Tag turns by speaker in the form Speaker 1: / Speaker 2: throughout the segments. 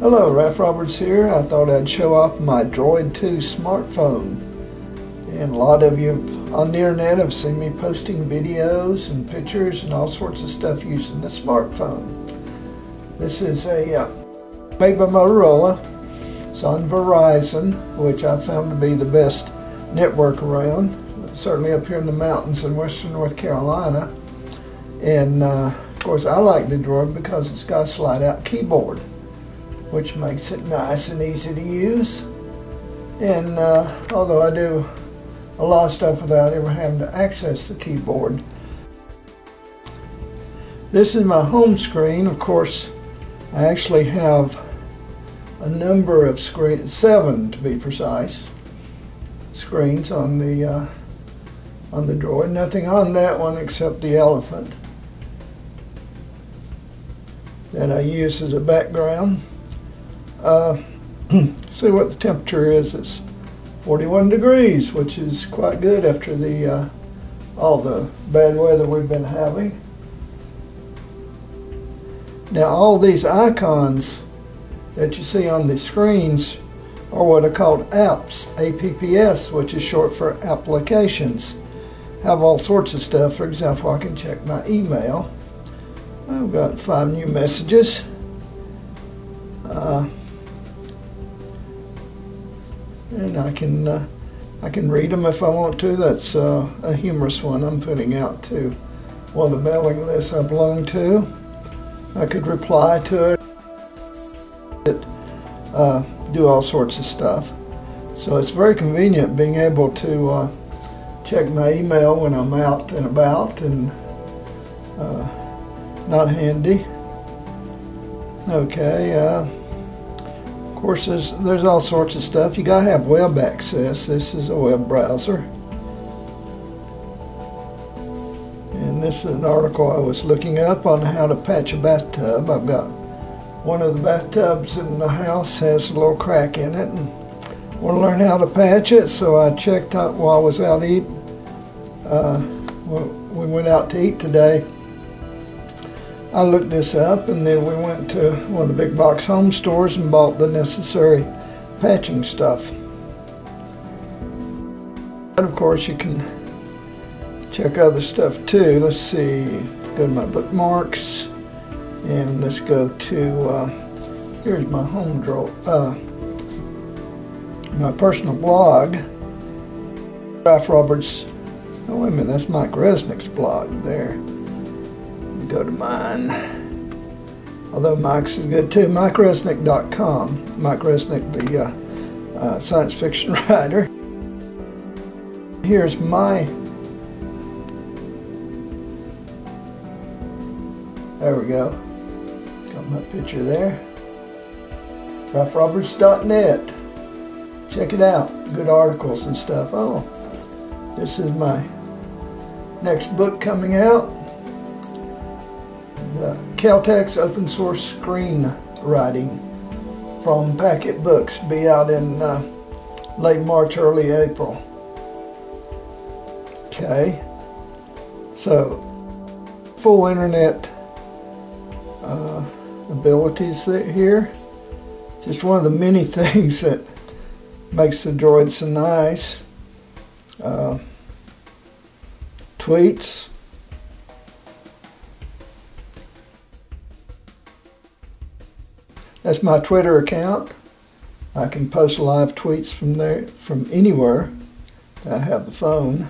Speaker 1: Hello, Ralph Roberts here. I thought I'd show off my Droid 2 smartphone. And a lot of you on the internet have seen me posting videos and pictures and all sorts of stuff using the smartphone. This is made by Motorola. It's on Verizon, which I've found to be the best network around, certainly up here in the mountains in western North Carolina. And of course I like the Droid because it's got a slide out keyboard, which makes it nice and easy to use. And although I do a lot of stuff without ever having to access the keyboard. This is my home screen. Of course, I actually have a number of screens, 7 to be precise, screens on the Droid. Nothing on that one except the elephant that I use as a background. See what the temperature is. It's 41 degrees, which is quite good after the all the bad weather we've been having. Now all these icons that you see on the screens are what are called apps, APPS, which is short for applications. Have all sorts of stuff. For example, I can check my email. I've got 5 new messages. And I can read them if I want to. That's a humorous one I'm putting out to one of the mailing lists I belong to. I could reply to it, do all sorts of stuff. So it's very convenient being able to check my email when I'm out and about, and not handy. Okay. Of course, there's all sorts of stuff. You gotta have web access. This is a web browser. And this is an article I was looking up on how to patch a bathtub. I've got one of the bathtubs in the house has a little crack in it, and want to learn how to patch it, so I checked out while I was out eating. We went out to eat today. I looked this up, and then we went to one of the big box home stores and bought the necessary patching stuff. And of course you can check other stuff too. Let's see, go to my bookmarks, and let's go to, here's my home drawer, my personal blog, Ralph Roberts. Oh wait a minute, that's Mike Resnick's blog there. Go to mine, although Mike's is good too, MikeResnick.com. Mike Resnick, the science fiction writer. Here's my, there we go, got my picture there, RalphRoberts.net. Check it out, good articles and stuff. Oh, this is my next book coming out, the Caltech's open source screenwriting from Packet Books. Be out in late March, early April. Okay, so full internet abilities here. Just one of the many things that makes the Droid so nice. Tweets. That's my Twitter account. I can post live tweets from there, from anywhere. I have the phone,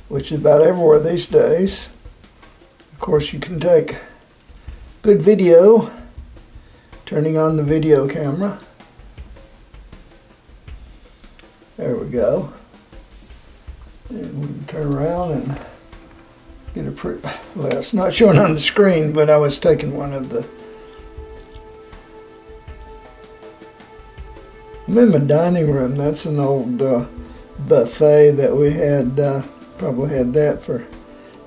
Speaker 1: which is about everywhere these days. Of course, you can take good video, turning on the video camera. There we go. And we can turn around and get a well, it's not showing on the screen, but I was taking one of the, I'm in my dining room. That's an old buffet that we had, probably had that for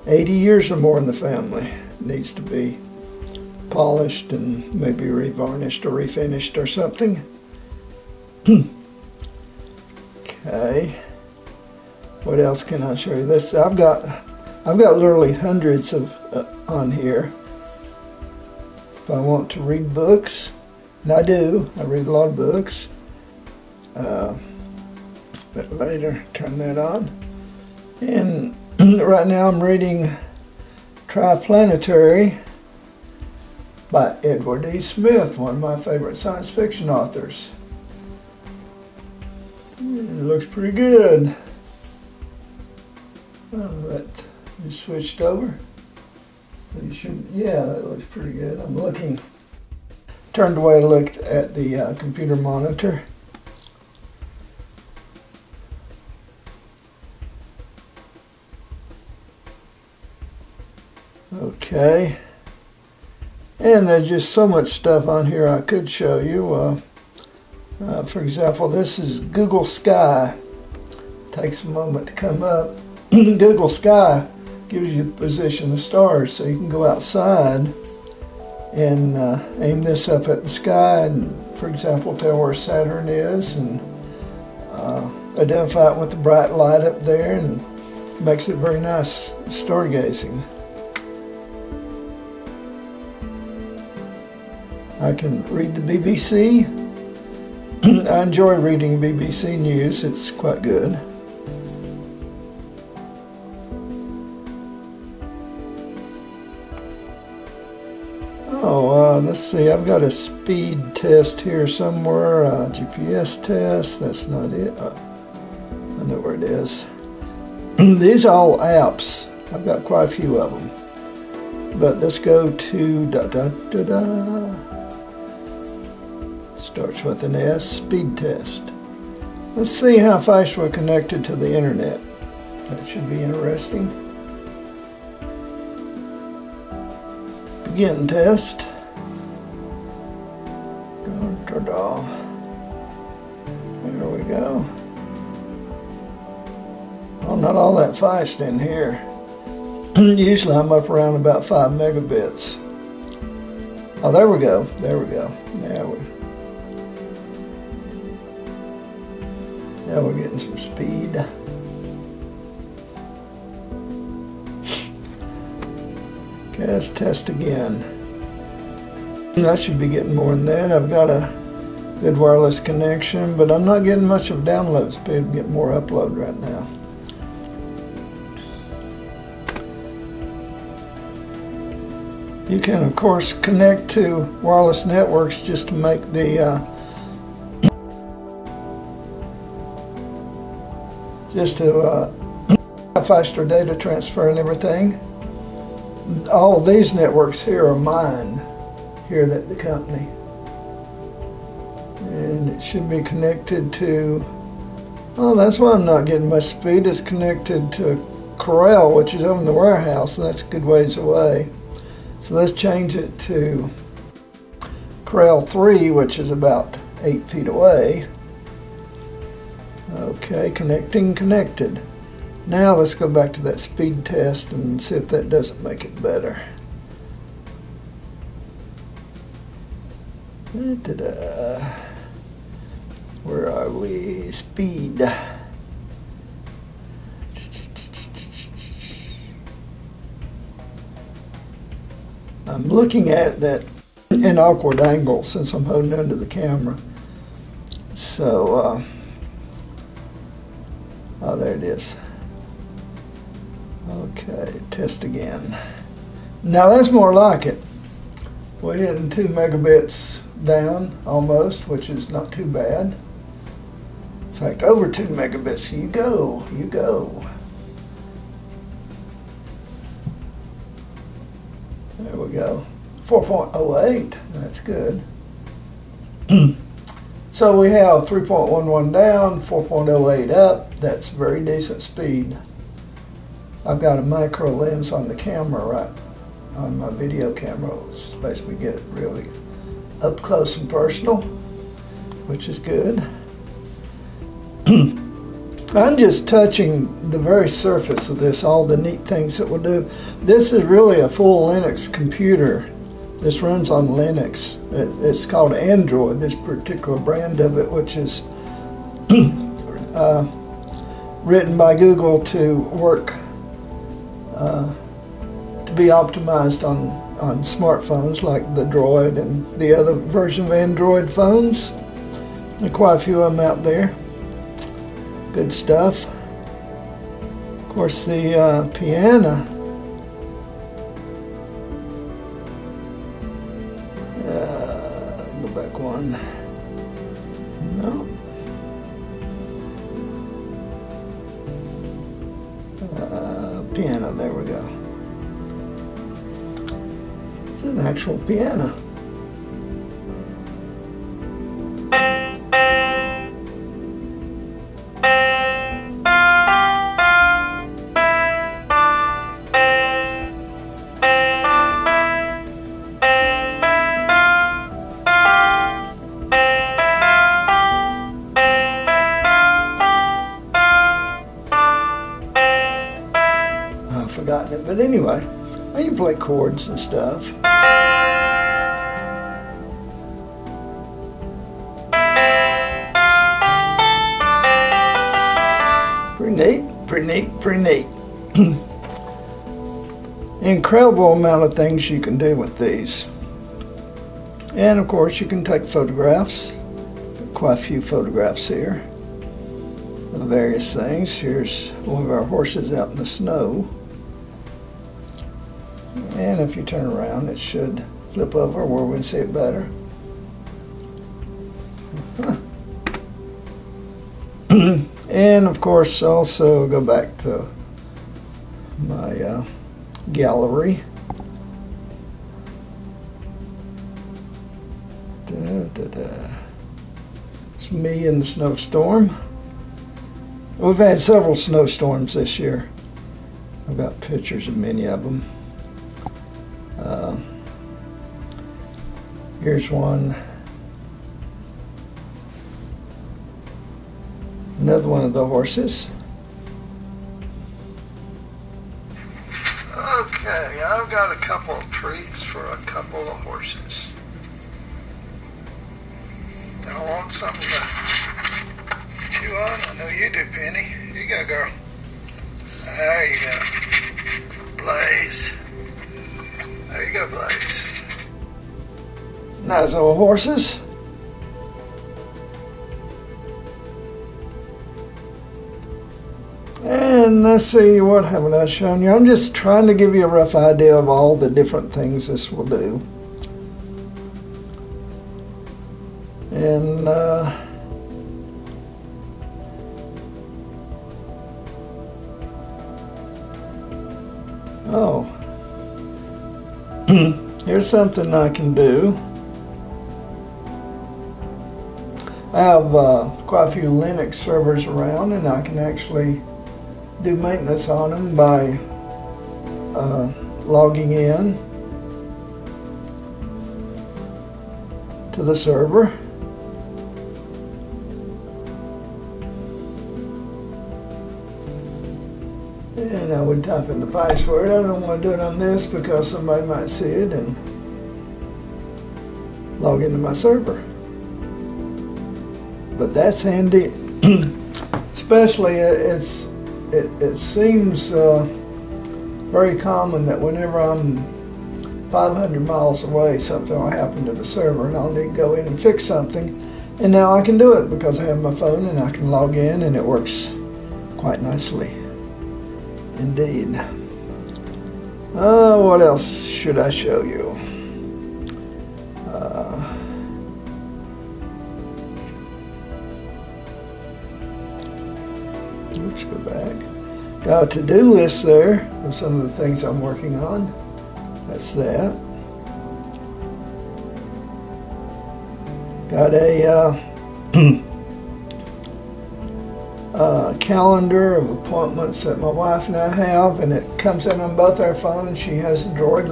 Speaker 1: 80 years or more in the family. It needs to be polished and maybe revarnished or refinished or something. Okay. What else can I show you? This I've got literally hundreds of on here. If I want to read books, And I do. I read a lot of books. But later, turn that on. And right now I'm reading Triplanetary by Edward E. Smith, one of my favorite science fiction authors. It looks pretty good. That just switched over. Yeah, that looks pretty good. I'm looking. Turned away to look at the computer monitor. Okay. And there's just so much stuff on here I could show you. For example, this is Google Sky. Takes a moment to come up. Google Sky gives you the position of stars, so you can go outside and aim this up at the sky and, for example, tell where Saturn is and identify it with the bright light up there, and makes it very nice stargazing. I can read the BBC. I enjoy reading BBC News. It's quite good. Oh, let's see. I've got a speed test here somewhere. GPS test. That's not it. I know where it is. These are all apps. I've got quite a few of them. But let's go to starts with an S, speed test. Let's see how fast we're connected to the internet. That should be interesting. Begin test. There we go. Oh, not all that fast in here. Usually I'm up around about 5 megabits. Oh, there we go. There we go. Now we're getting some speed. Okay, let's test again. I should be getting more than that. I've got a good wireless connection, but I'm not getting much of download speed. I'm getting more upload right now. You can, of course, connect to wireless networks just to make the faster data transfer and everything. All of these networks here are mine, here at the company. And it should be connected to, oh, that's why I'm not getting much speed. It's connected to Corral, which is over in the warehouse, and that's a good ways away. So let's change it to Corral 3, which is about 8 feet away. Okay, connected. Now let's go back to that speed test and see if that doesn't make it better. Where are we? Speed. I'm looking at that in an awkward angle since I'm holding onto the camera. So, oh, there it is. Okay, test again. Now that's more like it. We're hitting 2 megabits down almost, which is not too bad. In fact, over 2 megabits. You go. There we go. 4.08. That's good. So we have 3.11 down, 4.08 up. That's very decent speed. I've got a micro lens on the camera, right on my video camera, which lets me get it really up close and personal, which is good. I'm just touching the very surface of this, all the neat things that we'll do. This is really a full Linux computer. This runs on Linux. It's called Android, this particular brand of it, which is written by Google to work, to be optimized on on smartphones like the Droid and the other version of Android phones. There are quite a few of them out there. Good stuff. Of course, the piano. Go back one. No. Piano, there we go. It's an actual piano. I've forgotten it, but anyway, I can play chords and stuff. Pretty neat, pretty neat, pretty neat. Incredible amount of things you can do with these. And of course you can take photographs. Quite a few photographs here of various things. Here's one of our horses out in the snow. And if you turn around, it should flip over where we can see it better. And of course, also go back to my gallery. It's me in the snowstorm. We've had several snowstorms this year. I've got pictures of many of them. Here's one. Another one of the horses. Okay, I've got a couple of treats for a couple of horses. I want something to chew on. I know you do, Penny. Here you go, girl. There you go. Blaze. There you go, Blaze. Nice old horses. And let's see, what haven't I shown you? I'm just trying to give you a rough idea of all the different things this will do. And oh, here's something I can do. I have quite a few Linux servers around, and I can actually do maintenance on them by logging in to the server. And I would type in the password. I don't want to do it on this because somebody might see it and log into my server. But that's handy. Especially it seems very common that whenever I'm 500 miles away, something will happen to the server and I'll need to go in and fix something. And now I can do it because I have my phone and I can log in, and it works quite nicely indeed. What else should I show you? Let's go back. Got a to-do list there of some of the things I'm working on. That's that. Got a calendar of appointments that my wife and I have, and it comes in on both our phones. She has a Droid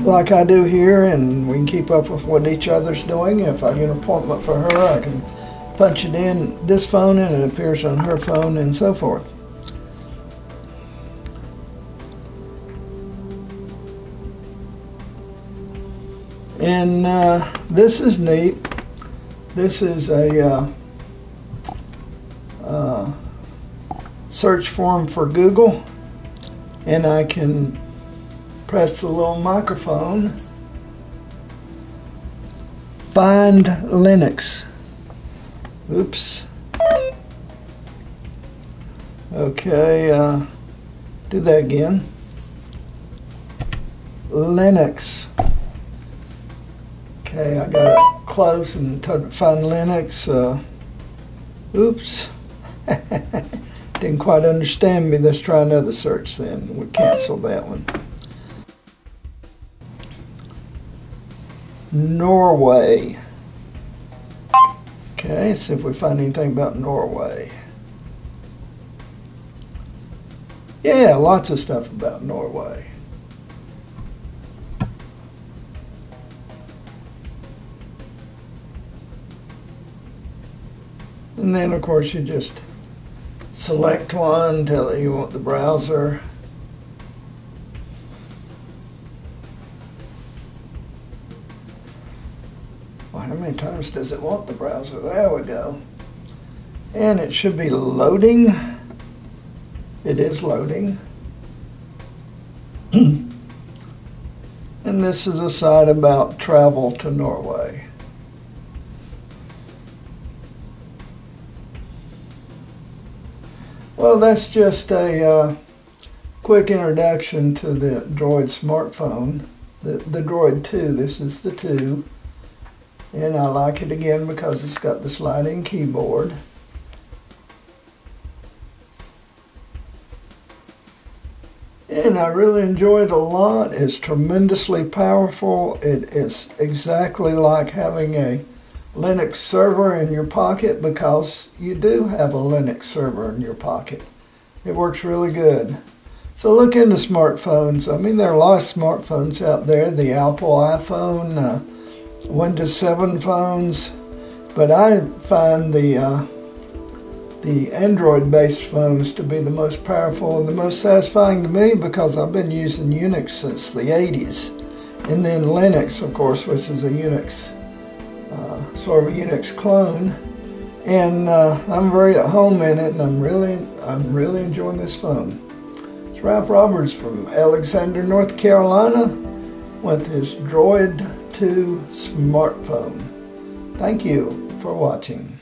Speaker 1: like I do here, and we can keep up with what each other's doing. If I get an appointment for her, I can punch it in this phone and it appears on her phone, and so forth. And this is neat. This is a search form for Google, and I can Press the little microphone. Find Linux. Oops. Okay, do that again. Linux. Okay, I got it close and find Linux. Oops. Didn't quite understand me. Let's try another search then. We'll cancel that one. Norway. Okay, see if we find anything about Norway. Yeah, lots of stuff about Norway. And then, of course, you just select one, tell it you want the browser. Well, how many times does it want the browser? There we go. And it should be loading. It is loading. And this is a site about travel to Norway. Well, that's just a quick introduction to the Droid smartphone, the Droid 2. This is the 2. And I like it again because it's got the sliding keyboard. And I really enjoy it a lot. It's tremendously powerful. It is exactly like having a Linux server in your pocket, because you do have a Linux server in your pocket. It works really good. So look into smartphones. I mean, there are a lot of smartphones out there. The Apple iPhone, Windows 7 phones. But I find the Android-based phones to be the most powerful and the most satisfying to me, because I've been using Unix since the 80s. And then Linux, of course, which is a Unix sort of a Unix clone, and I'm very at home in it, and I'm really enjoying this phone. It's Ralph Roberts from Alexander, North Carolina, with his Droid 2 smartphone. Thank you for watching.